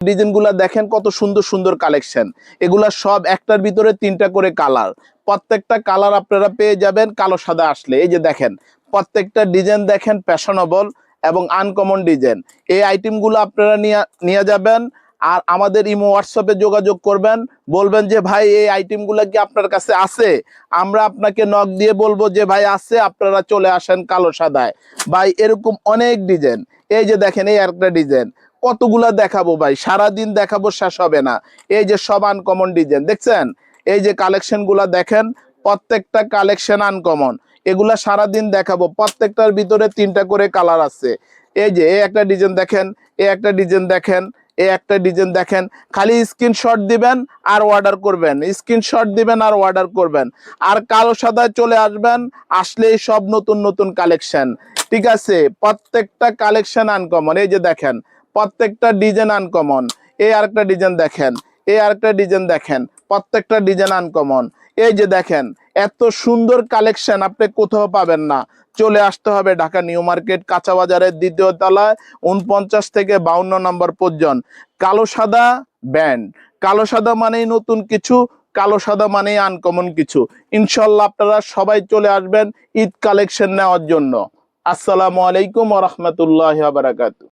ডিজাইনগুলা দেখেন কত সুন্দর সুন্দর কালেকশন। এগুলা সব একটার ভিতরে 3টা করে কালার। প্রত্যেকটা কালার আপনারা পেয়ে যাবেন কালো সাদা আসলে। এই যে দেখেন প্রত্যেকটা ডিজাইন দেখেন ফ্যাশনেবল এবং আনকমন ডিজাইন। এই আইটেমগুলো আপনারা নিয়ে যাবেন আর আমাদের ইমো হোয়াটসঅ্যাপে যোগাযোগ করবেন, বলবেন যে ভাই এই আইটেমগুলো কি আপনার কাছে আছে। আমরা আপনাকে নক দিয়ে বলবো যে ভাই আছে, আপনারা চলে আসেন কালো সাদায়। ভাই এরকম অনেক ডিজাইন। এই যে দেখেন এই একটা ডিজাইন, কতগুলা দেখাবো ভাই, সারাদিন দেখাবো শেষ হবে না। এই যে সব আনকমন ডিজাইন দেখছেন, এই যে কালেকশন গুলা দেখেন, প্রত্যেকটা কালেকশন আনকমন। এগুলা সারাদিন দেখাবো, প্রত্যেকটার ভিতরে 3টা করে কালার আছে। এই যে এই একটা ডিজাইন দেখেন, এই একটা ডিজাইন দেখেন, এই একটা ডিজাইন দেখেন। খালি স্ক্রিনশট দিবেন আর অর্ডার করবেন, স্ক্রিনশট দিবেন আর অর্ডার করবেন। আর কালো সাদায় চলে আসবেন, আসলেই সব নতুন নতুন কালেকশন। ঠিক আছে, প্রত্যেকটা কালেকশন আনকমন। এই যে দেখেন প্রত্যেকটা ডিজাইন আনকমন। এই আরেকটা ডিজাইন দেখেন, এই আরেকটা ডিজাইন দেখেন, প্রত্যেকটা ডিজাইন আনকমন। এই যে দেখেন এত সুন্দর কালেকশন আপনি কোথাও পাবেন না। চলে আসতে হবে ঢাকা নিউ মার্কেট কাঁচা বাজারের 2য় তলায় 49 থেকে 52 নম্বর পর্যন্ত। কালো সাদা ব্যান্ড, কালো সাদা মানেই নতুন কিছু, কালো সাদা মানেই আনকমন কিছু। ইনশাল্লাহ আপনারা সবাই চলে আসবেন ঈদ কালেকশন নেওয়ার জন্য। আসসালামু আলাইকুম ওয়া রাহমাতুল্লাহি ওয়া বারাকাতুহু।